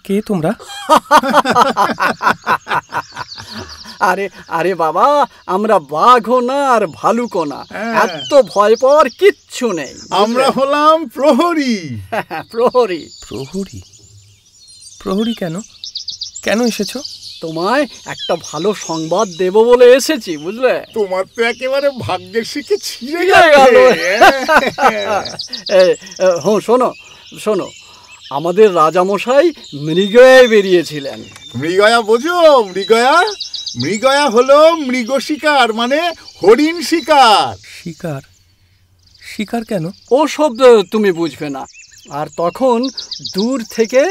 কে তোমরা? আরে আরে বাবা, আমরা বাঘও না আর ভালুকও না, এত ভয় পাওয়ার কিচ্ছু নেই। আমরা হলাম প্রহরী। প্রহরী? প্রহরী? প্রহরী কেন? কেন এসেছো? তোমায় একটা ভালো সংবাদ দেব বলে এসেছি, বুঝলে? তোমার তো একেবারে ভাগ্যের শিখে ছিঁড়ে গেল। শোনো শোনো, আমাদের রাজামশাই মৃগয়ায় বেরিয়েছিলেন। মৃগয়া বোঝো? মৃগয়া মৃগয়া হলো মৃগ শিকার, মানে হরিণ শিকার। শিকার? শিকার কেন? ও শব্দ তুমি বুঝবে না। আর তখন দূর থেকে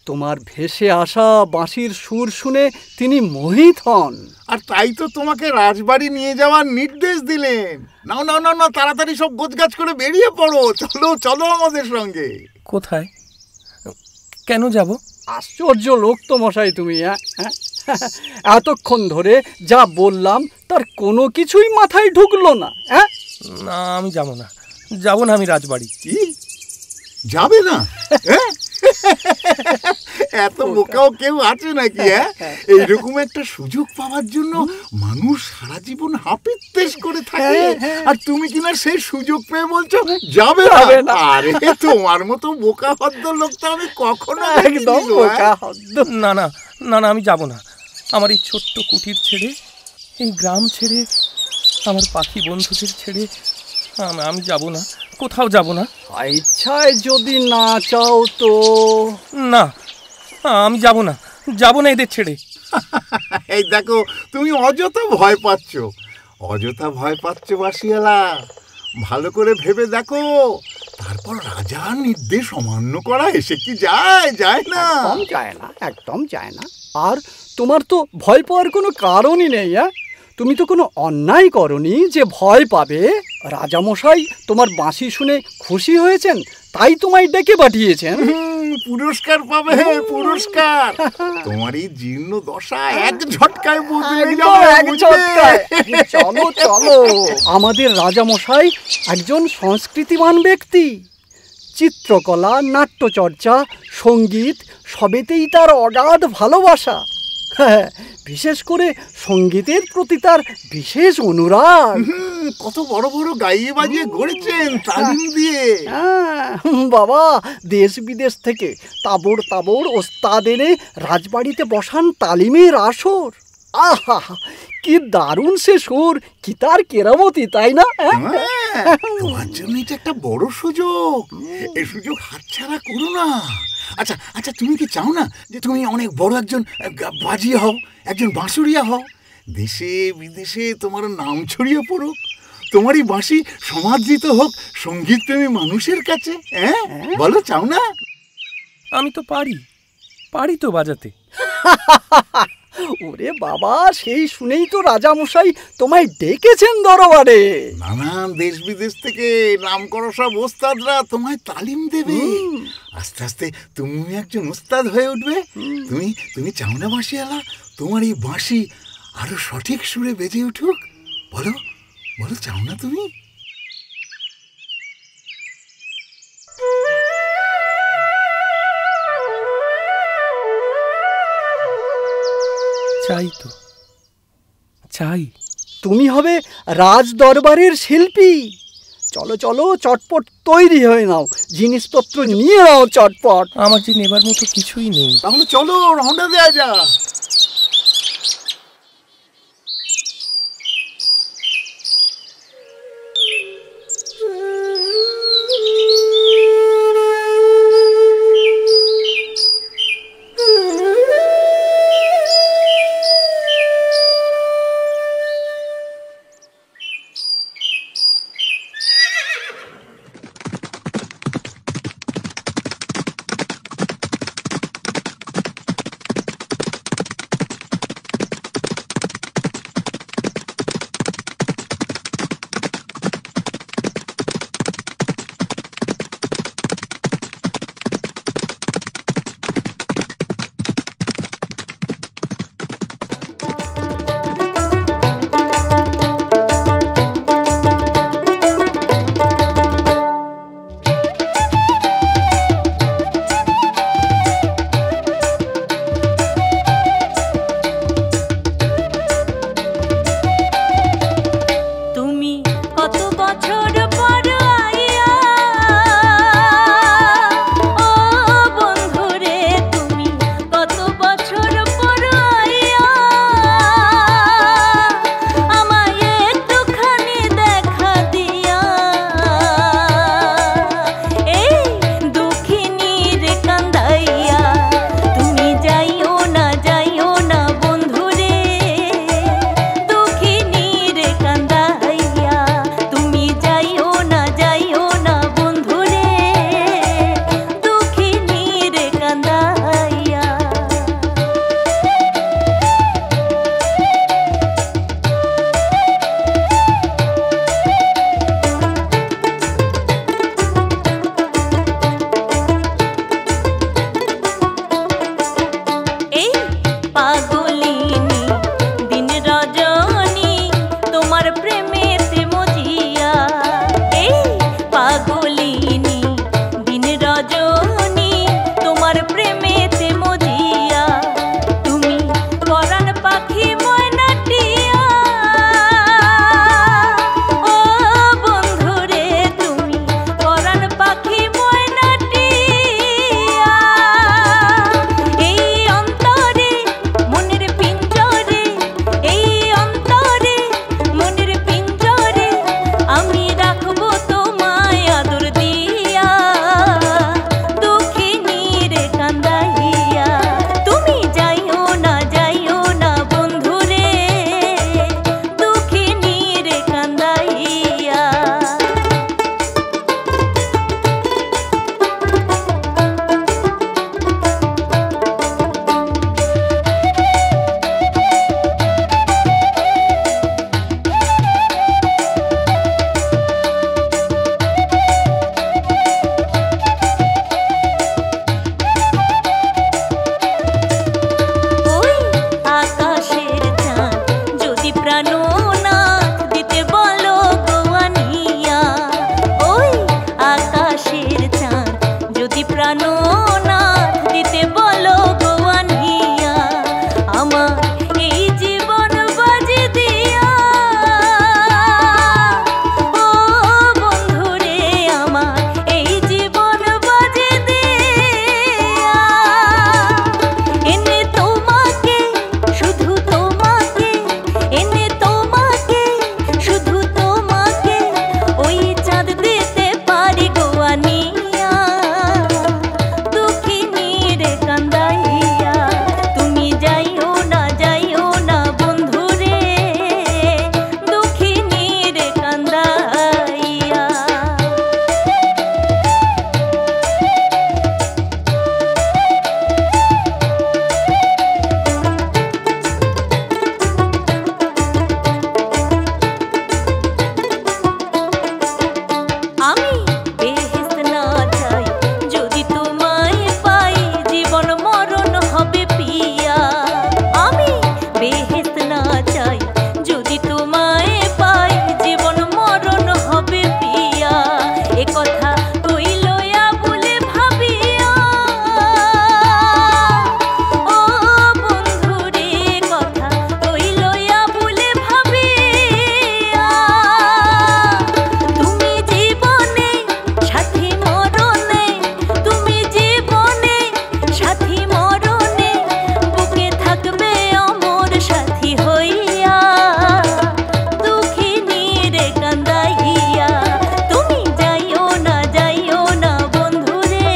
তোমার ভেসে আসা বাঁশির সুর শুনে তিনি মোহিত হন। আর তাই তো তোমাকে রাজবাড়ি নিয়ে যাওয়ার নির্দেশ দিলেন। নাও নাও নাও, তাড়াতাড়ি সব গোছগাছ করে বেরিয়ে পড়ো। চলো চলো আমাদের সঙ্গে। কোথায়? কেন যাব? আশ্চর্য লোক তো মশাই তুমি। এতক্ষণ ধরে যা বললাম তার কোনো কিছুই মাথায় ঢুকলো না। না, আমি যাব না, যাব না আমি রাজবাড়ি। কি যাবে না? এত বোকাও কেউ আছে নাকি? এইরকম একটা সুযোগ পাওয়ার জন্য মানুষ সারা জীবন হাপিত্তেশ করে থাকে, আর তুমি কিনা সেই সুযোগ পেয়ে বলছো যাবে না? আরে তোমার মতো বোকা হদ্দ লোক তো আমি কখনো একদম বোকা হদ্দ। না না না না, আমি যাব না। আমার এই ছোট্ট কুটির ছেড়ে, এই গ্রাম ছেড়ে, আমার পাখি বন্ধুদের ছেড়ে আমি যাব না, কোথাও যাব না। ইচ্ছায় যদি না চাও তো? না, আমি যাব না, যাব না এদের ছেড়ে। এই দেখো, তুমি অযথা ভয় পাচ্ছ, অযথা ভয় পাচ্ছ বাসিয়ালা। ভালো করে ভেবে দেখো, তারপর রাজার নির্দেশ অমান্য করা এসে কি যায়? যায় না, যায় না, একদম যায় না। আর তোমার তো ভয় পাওয়ার কোনো কারণই নেই। তুমি তো কোনো অন্যায় করনি যে ভয় পাবে। রাজামশাই তোমার বাঁশি শুনে খুশি হয়েছেন, তাই তোমায় ডেকে পাঠিয়েছেন। পুরস্কার পাবে, পুরস্কার। তোমার এই জীর্ণ দশা এক ঝটকায় বদলে যাবে, এক ঝটকায়। চলো চলো, আমাদের রাজামশাই একজন সংস্কৃতিবান ব্যক্তি। চিত্রকলা, নাট্যচর্চা, সঙ্গীত সবেতেই তার অগাধ ভালোবাসা। বিশেষ করে সঙ্গীতের প্রতি তার বিশেষ অনুরাগ। কত বড় বড় গাইয়ে বাজিয়ে গড়েছেন তালিম দিয়ে। বাবা, দেশ বিদেশ থেকে তাবড় তাবড় ওস্তাদ এনে রাজবাড়িতে বসান তালিমের আসর। আহা, কি দারুণ সে সুর, কি তার কেরামতি, তাই না? তোমার জন্য এটা একটা বড় সুযোগ, এই সুযোগ হাতছাড়া করো না। আচ্ছা আচ্ছা, তুমি কি চাও না যে তুমি অনেক বড় একজন বাজিয়ে হও, একজন বাঁশুড়িয়া হও? দেশে বিদেশে তোমার নাম ছড়িয়ে পড়ুক, তোমারই বাঁশি সমাদৃত হোক সঙ্গীতপ্রেমী মানুষের কাছে। বলো, চাও না? আমি তো পারি তো বাজাতে। ওরে বাবা, সেই শুনেই তো রাজামশাই তোমায় ডেকেছেন দরবারে। নানান দেশ বিদেশ থেকে নাম করা সব ওস্তাদরা তোমায় তালিম দেবে। আস্তে আস্তে তুমি একজন ওস্তাদ হয়ে উঠবে। তুমি চাও না বাঁশিয়ালা, তোমার এই বাঁশি আরো সঠিক সুরে বেজে উঠুক? বলো বলো, চাও না তুমি? চাই তো, চাই। তুমি হবে রাজ দরবারের শিল্পী। চলো চলো, চটপট তৈরি হয়ে নাও, জিনিসপত্র নিয়ে নাও চটপট। আমার যে নেবার মতো কিছুই নেই। তাহলে চলো, রওনা দেয়া যাক। পাগলিনী দিন রজনী তোমার প্রেমেতে মজিয়া। এই পাগলিনী দিন রজনী তোমার প্রেমেতে মজিয়া। তুমি পরাণ পাখি ময়নাটিয়া, ও বন্ধুরে তুমি পরাণ পাখি ময়নাটিয়া। এই অন্তরে মনের পিঞ্জরে, এই অন্তরে মনের পিঞ্জরে আমি রাখবো তোমায় আদর দিয়া। দুঃখিনী রে কান্দাইয়া তুমি যাইও না বন্ধুরে, দুঃখিনী রে কান্দাইয়া। ওই আকাশের চাঁদ যদি প্রাণনাথ দিতে বলো গো আনিয়া। ওই আকাশের চাঁদ যদি প্রাণনাথ দিতে বলো গো আনিয়া। আমার এই জীবন বাজি দিয়া, ও বন্ধুরে আমার এই জীবন বাজি দিয়া। এনে তোমাকে শুধু তোমাকে, এনে তোমাকে শুধু তোমাকে ওই চাঁদ দিতে পারি গো আনিয়া। দুঃখিনী রে কান্দাইয়া তুমি যাইও না বন্ধুরে, দুঃখিনী রে কান্দাইয়া। আমি বেহেশত না চাই যদি তোমায় পাই, জীবন মরণ হবে পিয়া। আমি বেহেশত না চাই যদি তোমায় পাই, জীবন মরণ হবে পিয়া। এ কথা কইলয়া বলে ভাবিয়া, ও বন্ধুরে কথা কইলয়া বলে ভাবিয়া। তুমি জীবনে সাথী মরণে, তুমি জীবনে সাথী মরণে বুকে থাকবে অমর সাথী হইয়া। দুঃখিনী রে কান্দাইয়া তুমি যাইও না বন্ধুরে,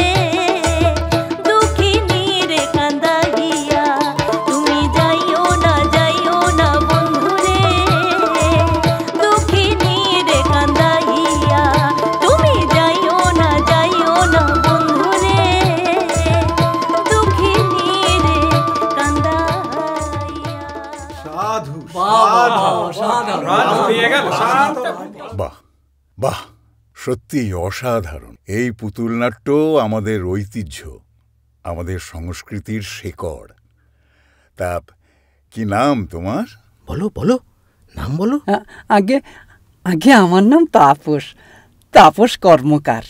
দুঃখিনী রে কান্দাইয়া তুমি যাইও না বন্ধুরে, দুঃখিনী রে কান্দাইয়া তুমি যাইও না বন্ধুরে, দুঃখিনী রে কান্দাইয়া। বাহ বাহ, সত্যি অসাধারণ। এই পুতুল নাট্য আমাদের ঐতিহ্য, আমাদের সংস্কৃতির শেকড়। তা কি নাম তোমার? বলো বলো, নাম বলো। আগে আগে আমার নাম তাপস কর্মকার।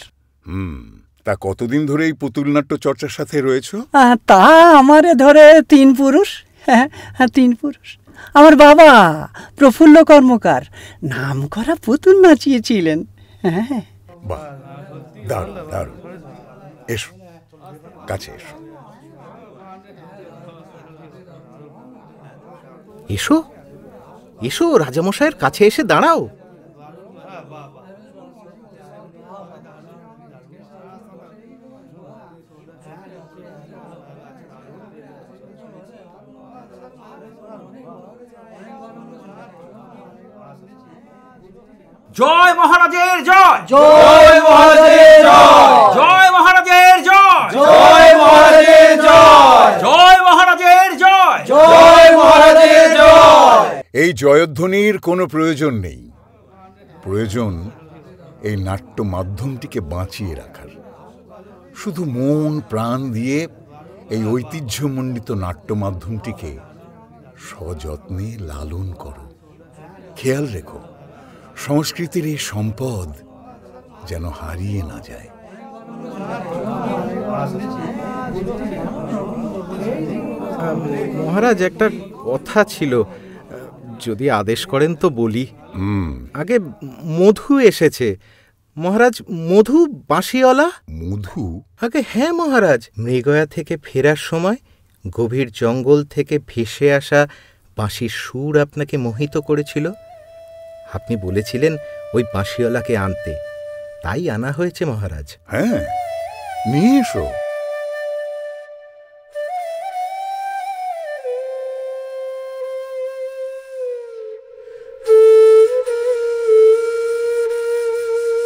তা কতদিন ধরে এই পুতুল নাট্য চর্চার সাথে রয়েছো? তা আমারে ধরে 3 পুরুষ। হ্যাঁ 3 পুরুষ। আমার বাবা প্রফুল্ল কর্মকার নাম করা পুতুল নাচিয়েছিলেন। হ্যাঁ বাহ, দারুণ দারুণ। এসো, কাছে এসো। এসো এসো, রাজামশাইয়ের কাছে এসে দাঁড়াও। জয় মহারাজের জয়, জয় মহারাজের জয়, জয় মহারাজের জয়, জয় মহারাজের জয়, জয় মহারাজের জয়, জয় মহারাজের জয়। এই জয়ধ্বনির কোনো প্রয়োজন নেই, প্রয়োজন এই নাট্য মাধ্যমটিকে বাঁচিয়ে রাখার। শুধু মন প্রাণ দিয়ে এই ঐতিহ্যমণ্ডিত নাট্য মাধ্যমটিকে সযত্নে লালন করো। খেয়াল রেখো সংস্কৃতির এই সম্পদ যেন হারিয়ে না যায়। মহারাজ, একটা কথা ছিল, যদি আদেশ করেন তো বলি। আগে মধু এসেছে মহারাজ। মধু বাঁশিওয়ালা। মধু? আগে হ্যাঁ মহারাজ, মৃগয়া থেকে ফেরার সময় গভীর জঙ্গল থেকে ভেসে আসা বাঁশির সুর আপনাকে মোহিত করেছিল। আপনি বলেছিলেন ওই বাঁশিওয়ালাকে আনতে, তাই আনা হয়েছে মহারাজ। হ্যাঁ, নিয়ে এসো।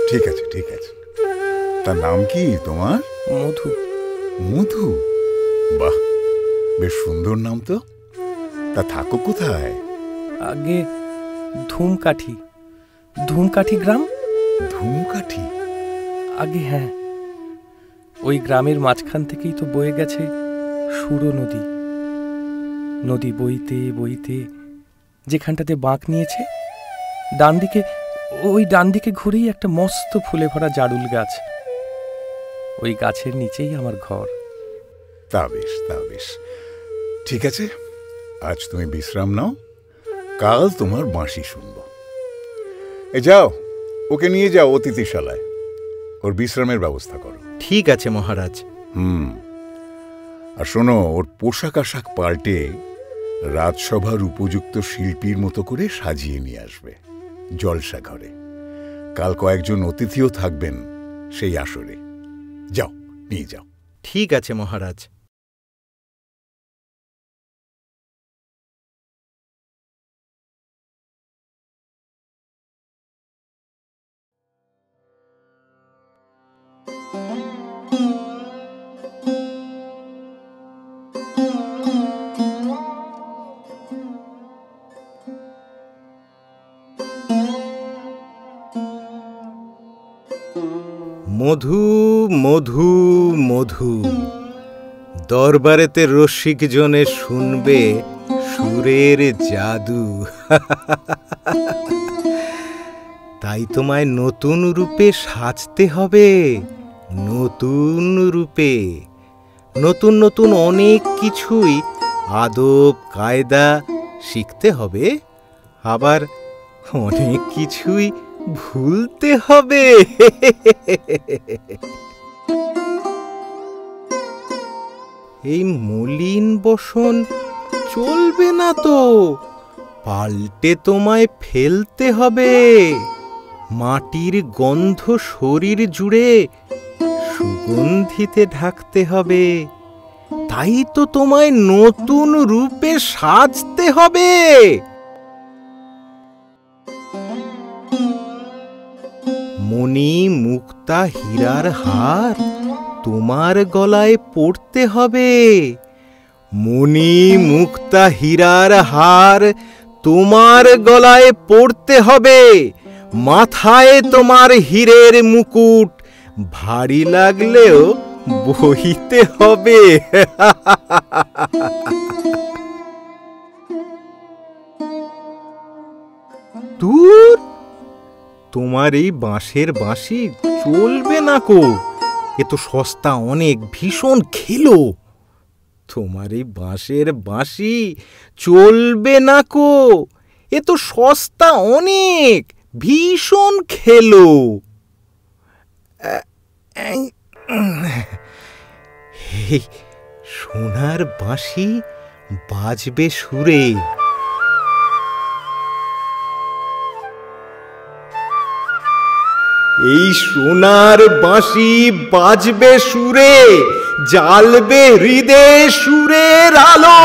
ঠিক আছে, ঠিক আছে। তার নাম কি তোমার? মধু। মধু? বাহ, বেশ সুন্দর নাম তো। তা থাকো কোথায়? আগে ধূমকাঠি। ধূমকাঠি গ্রাম। ধূমকাঠি? আগে হ্যাঁ, ওই গ্রামের মাঝখান থেকেই তো বয়ে গেছে সুরো নদী। নদী বইতে বইতে যেখানটাতে বাঁক নিয়েছে, ডান দিকে ঘুরেই একটা মস্ত ফুলে ভরা জারুল গাছ। ওই গাছের নিচেই আমার ঘর। তা বেশ, তা বেশ। ঠিক আছে, আজ তুমি বিশ্রাম নাও, কাল তোমার বাঁশি শুনব। যাও, ওকে নিয়ে যাও অতিথিশালায়, ওর বিশ্রামের ব্যবস্থা করো। ঠিক আছে মহারাজ। আর শোনো, ওর পোশাক আশাক পাল্টে রাজসভার উপযুক্ত শিল্পীর মতো করে সাজিয়ে নিয়ে আসবে জলসা ঘরে। কাল কয়েকজন অতিথিও থাকবেন সেই আসরে। যাও, নিয়ে যাও। ঠিক আছে মহারাজ। মধু মধু মধু, দরবারেতে রসিক জনে শুনবে সুরের জাদু। তাই তোমায় নতুন রূপে সাজতে হবে, নতুন রূপে। নতুন নতুন অনেক কিছুই আদব কায়দা শিখতে হবে, আবার অনেক কিছুই ভুলতে হবে। এই মলিন বসন চলবে না তো, পাল্টে তোমায় ফেলতে হবে। মাটির গন্ধ শরীর জুড়ে সুগন্ধিতে ঢাকতে হবে। তাই তো তোমায় নতুন রূপে সাজতে হবে। মণি মুক্তা হীরার হার তোমার গলায় পরতে হবে। মণি মুক্তা হীরার হার তোমার গলায় পরতে হবে। মাথায় তোমার হীরের মুকুট ভারী লাগলেও বহিতে হবে। দূর, তোমার এই বাঁশের বাঁশি চলবে না কো, এ তো সস্তা অনেক, ভীষণ খেলো। তোমার এই বাঁশের বাঁশি চলবে না কো, এ তো সস্তা অনেক, ভীষণ খেলো। এই সোনার বাঁশি বাজবে সুরে। এই সোনার বাঁশি বাজবে সুরে, জ্বালবে হৃদয়ে সুরের আলো।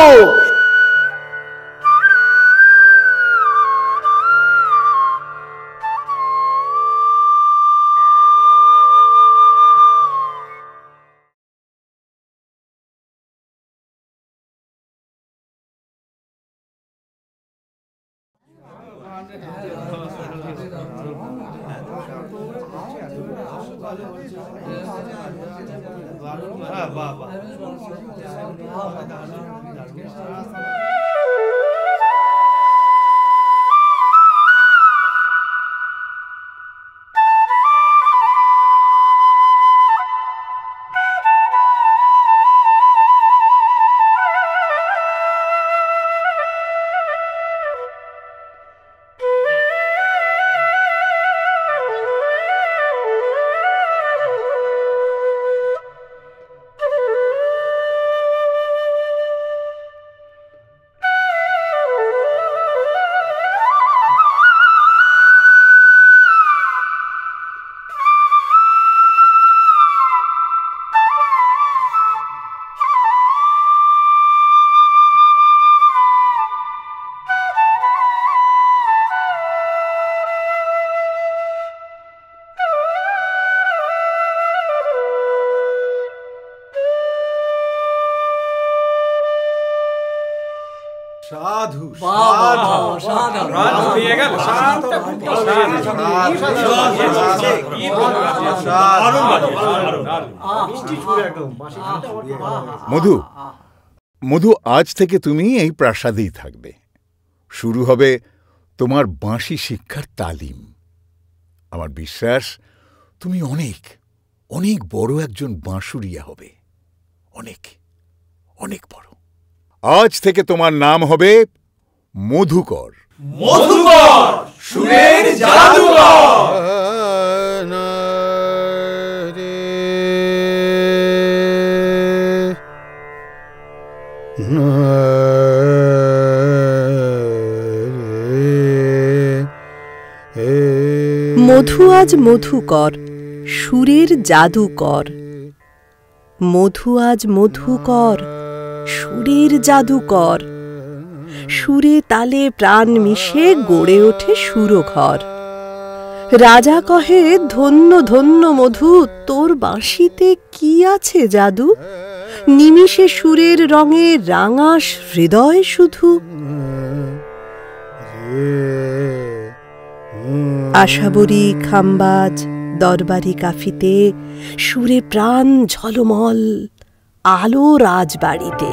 সাধু মধু, মধু, আজ থেকে তুমি এই প্রাসাদেই থাকবে। শুরু হবে তোমার বাঁশি শিক্ষার তালিম। আমার বিশ্বাস তুমি অনেক অনেক বড় একজন বাঁশুড়িয়া হবে, অনেক অনেক বড়। আজ থেকে তোমার নাম হবে মধুকর। মধুকর, সুরের জাদুকর। মধু আজ মধুকর, সুরের জাদুকর। মধু আজ মধুকর, সুরের জাদুকর। সুরে তালে প্রাণ মিশে গড়ে ওঠে সুরঘর। রাজা কহে ধন্য ধন্য মধু, তোর বাঁশিতে কি আছে জাদু? নিমিষে সুরের রঙে রাঙাস হৃদয় শুধু। আশাবরী খাম্বাজ দরবারি কাফিতে, সুরে প্রাণ ঝলমল আলো রাজবাড়িতে।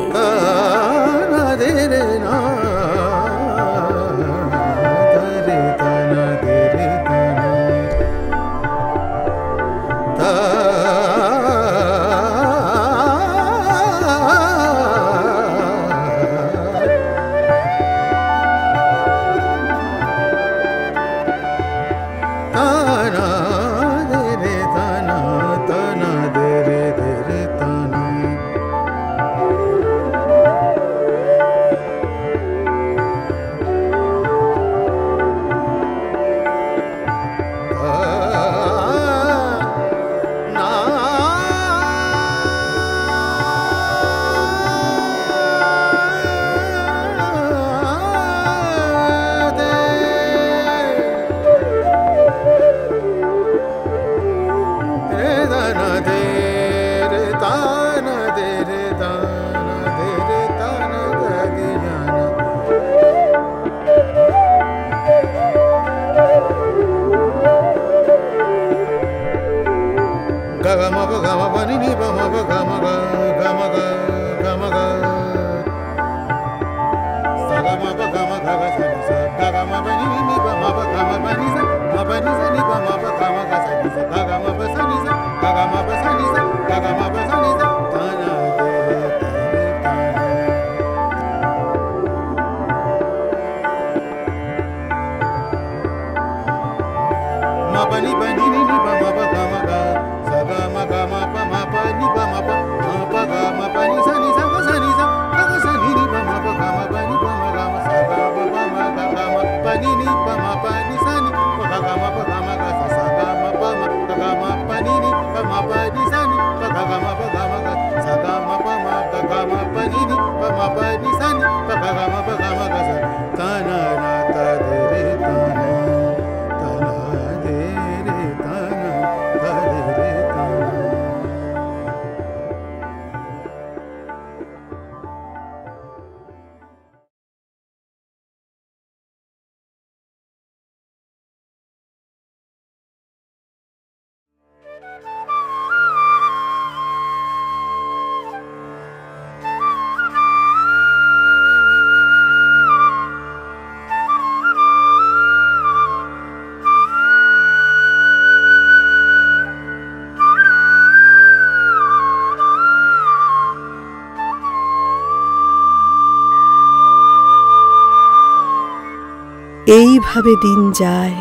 এইভাবে দিন যায়,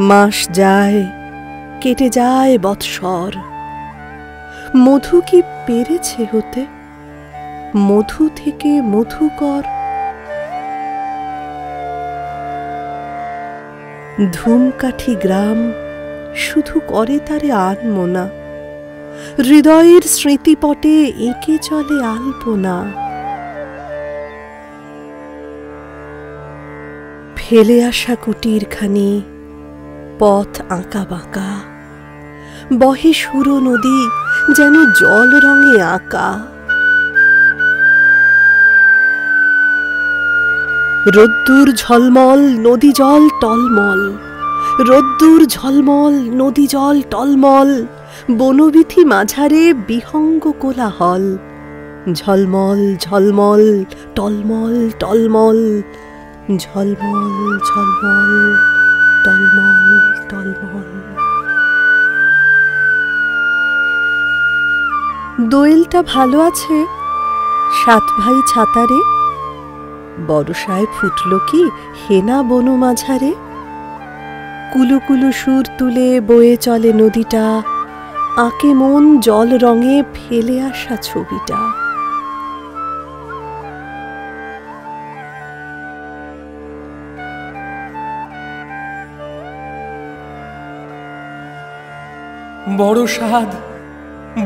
মাস যায়, কেটে যায় বৎসর। মধু কি পেরেছে হতে, মধু থেকে মধুকর? ধূমকাঠি গ্রাম শুধু করে তারে আনমনা, হৃদয়ের স্মৃতিপটে এঁকে চলে আলপনা। ফেলে আসা কুটিরখানি পথ আঁকা বাঁকা, বহে সুর নদী যেন জল রঙে আঁকা। রোদ্দুর ঝলমল নদী জল টলমল, রোদ্দুর ঝলমল নদী জল টলমল, বনবিথি মাঝারে বিহঙ্গ কোলাহল, ঝলমল ঝলমল টলমল টলমল, ঝলমল ঝলমল টলমল টলমল। দোয়েলটা ভালো আছে? 7 ভাই ছাতারে বরষায় ফুটল কি হেনা বন মাঝারে? কুলু কুলু সুর তুলে বয়ে চলে নদীটা, আঁকে মন জল রঙে ফেলে আসা ছবিটা।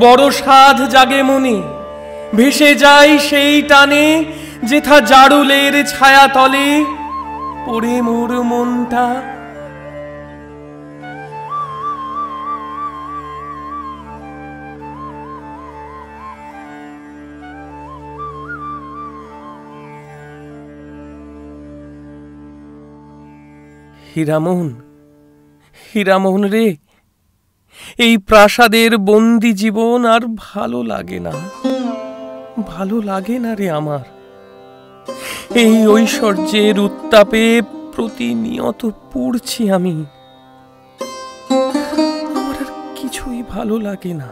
বড় সাধ জাগে মনে, ভেসে যাই সেই টানে, যেথা জাড়ুলের ছায়া তলে পড়ে মোর মনটা। হীরামোহন রে, এই প্রাসাদের বন্দি জীবন আর ভালো লাগে না রে আমার। এই ঐশ্বর্যের উত্তাপে প্রতিনিয়ত পুড়ছি আমি। আমার আর কিছুই ভালো লাগে না।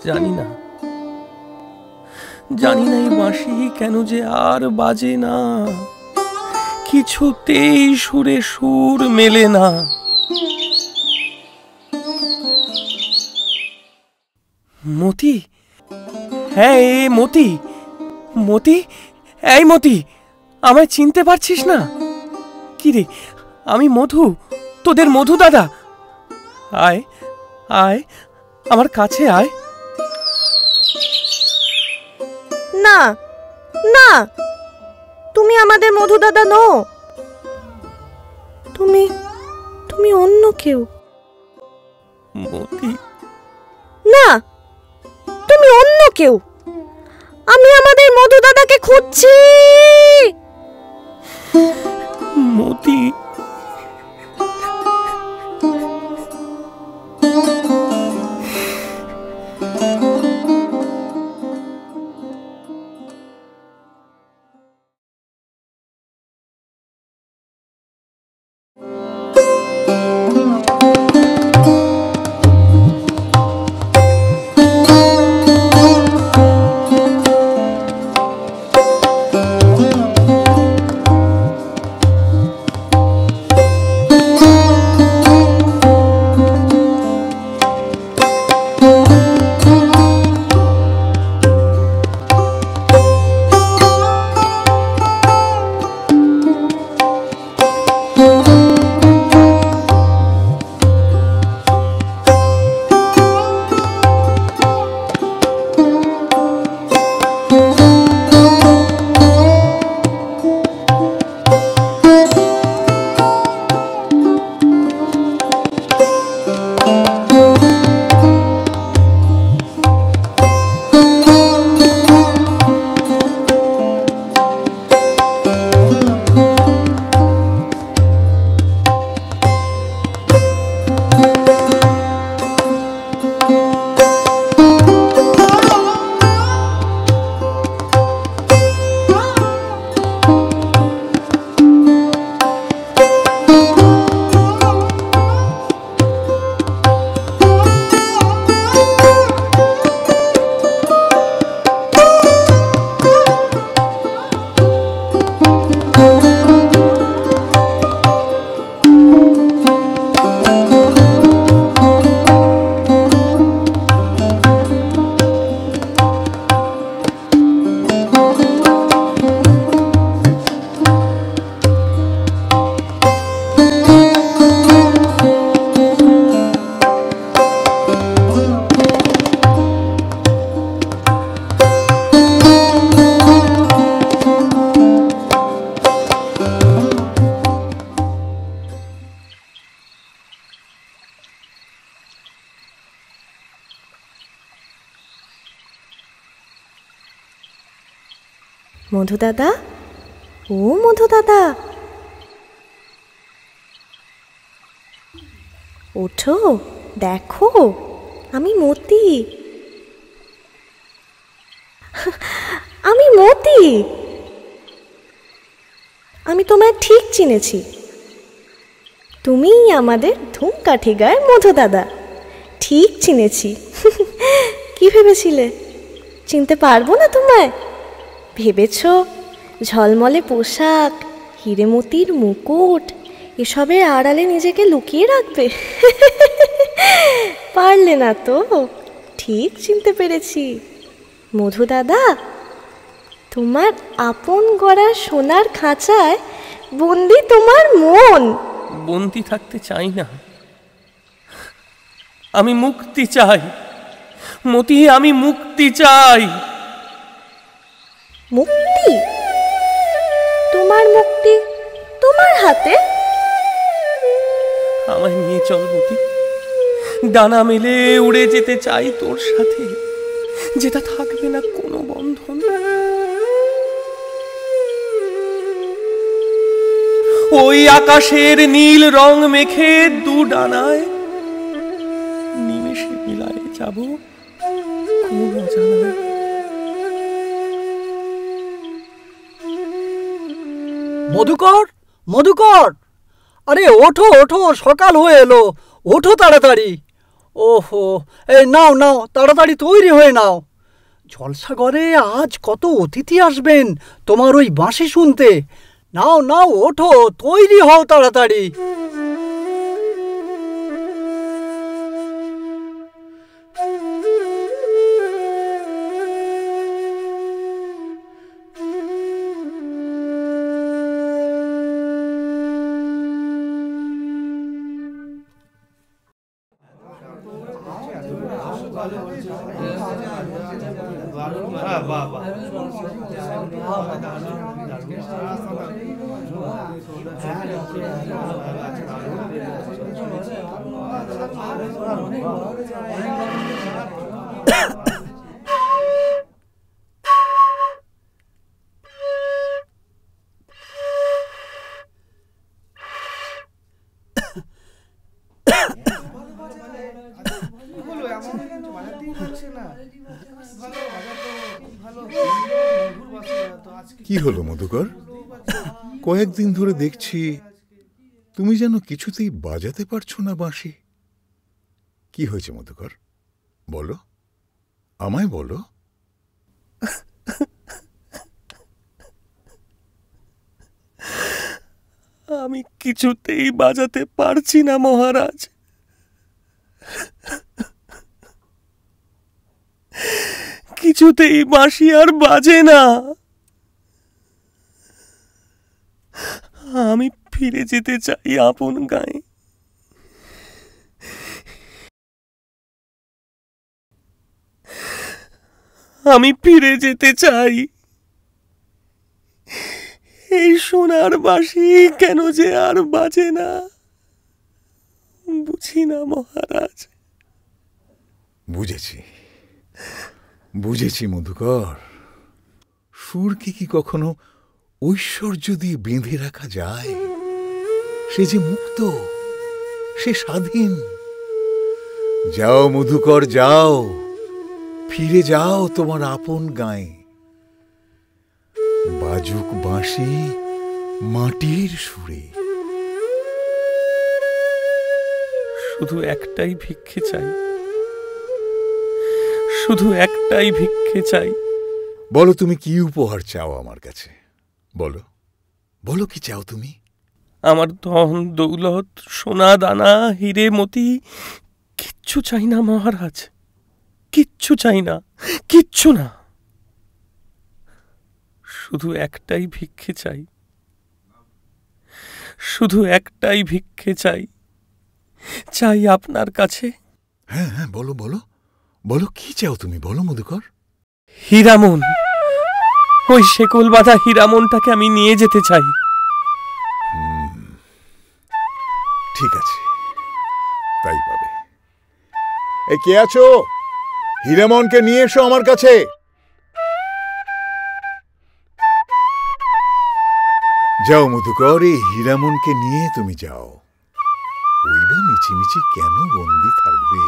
জানি না এই বাঁশি কেন যে আর বাজে না, কিছুতেই সুরে সুর মেলে না। মতি, হ্যাঁ এ মতি, এই মতি, আমায় চিনতে পারছিস না? কি রে, আমি মধু, তোদের মধু দাদা। আয় আয়, আমার কাছে আয়। না না, তুমি আমাদের মধু দাদা নও, তুমি অন্য কেউ। মতি, না, তুমি অন্য কেউ। আমি আমাদের মধু দাদাকে খুঁজছি। মতি, মধু দাদা, ও মধু দাদা, ওঠো, দেখো আমি মতি, আমি মতি। আমি তোমায় ঠিক চিনেছি, তুমিই আমাদের ধূমকাঠি গায়ে মধু দাদা। ঠিক চিনেছি। কি ভেবেছিলে চিনতে পারবো না তোমায়? ভেবেছ ঝলমলে পোশাক, হিরেমতির মুকুট, এসবের আড়ালে নিজেকে লুকিয়ে রাখবে? পারলে না তো। ঠিক চিনতে পেরেছি মধু দাদা, তোমার আপন গড়া সোনার খাঁচায় বন্দি তোমার মন। বন্দি থাকতে চাই না, আমি মুক্তি চাই মতি, আমি মুক্তি চাই। মুক্তি? তোমার মুক্তি তোমার হাতে? আমায় নিয়ে চল মতি, ডানা মেলে উড়ে যেতে চাই তোর সাথে, যেটা থাকবে না কোনো বন্ধন। ওই আকাশের নীল রং মেখে দু ডানায় নিমেষে মিলায়ে যাব কোন অজানায়। মধুকর, মধুকর, আরে ওঠো ওঠো, সকাল হয়ে এলো, ওঠো তাড়াতাড়ি। ওহো, এই নাও নাও, তাড়াতাড়ি তৈরি হয়ে নাও। জলসাঘরে আজ কত অতিথি আসবেন তোমার ওই বাঁশি শুনতে। নাও নাও, ওঠো, তৈরি হও তাড়াতাড়ি। কি হলো মধুকর? কয়েকদিন ধরে দেখছি তুমি যেন কিছুতেই বাজাতে পারছো না বাঁশি। কি হয়েছে মধুকর, বলো, আমায় বলো। আমি কিছুতেই বাজাতে পারছি না মহারাজ। কিছুতেই বাঁশি আর বাজে না। আমি ফিরে যেতে চাই আপন গায়ে। আমি ফিরে যেতে চাই। এই সোনার বাঁশি কেন যে আর বাজে না, বুঝি না মহারাজ। বুঝেছি বুঝেছি মধুকর, সুরকে কি কখনো ঐশ্বর্য দিয়ে বেঁধে রাখা যায়? সে যে মুক্ত, সে স্বাধীন। যাও মধুকর, যাও, ফিরে যাও তোমার আপন গায়ে। বাজুক বাঁশি মাটির সুরে। শুধু একটাই ভিক্ষে চাই, শুধু একটাই ভিক্ষে চাই। বলো তুমি কি উপহার চাও আমার কাছে, বলো, বলো কি চাও তুমি? আমার ধন দৌলত, সোনা দানা, হিরে মতি কিচ্ছু চাই না মহারাজ, কিচ্ছু চাই না, কিচ্ছু না। শুধু একটাই ভিক্ষে চাই, শুধু একটাই ভিক্ষে চাই। চাই আপনার কাছে। হ্যাঁ হ্যাঁ, বলো বলো বলো, কি চাও তুমি, বলো মধুকর। হীরামন, ওই শেকল বাঁধা হীরামনটাকে আমি নিয়ে যেতে চাই। ঠিক আছে, তাই পাবে। এই কে আছো? হীরামনকে নিয়ে এসো আমার কাছে। যাও মধুকর, এই হীরামনকে নিয়ে তুমি যাও। ওই বা মিছিমিছি কেন বন্দি থাকবে?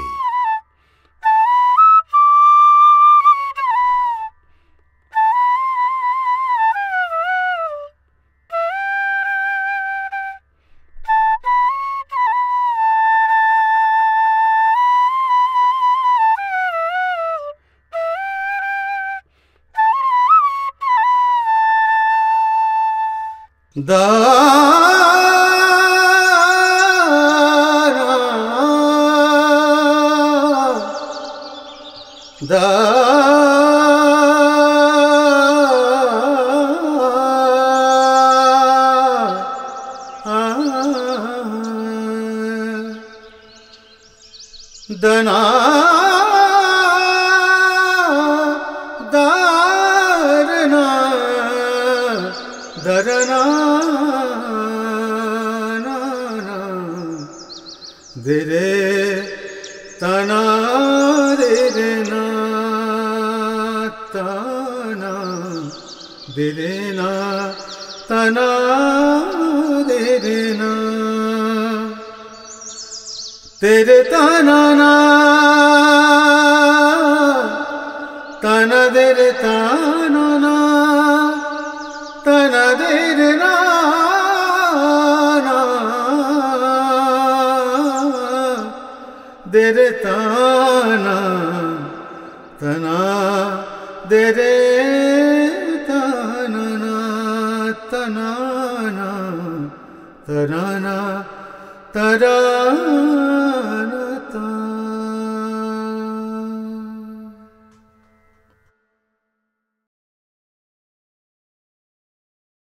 तेरे तना ना तना देरे तना ना तना देरे ना देरे तना तना देरे तना ना तना ना तना ना तरा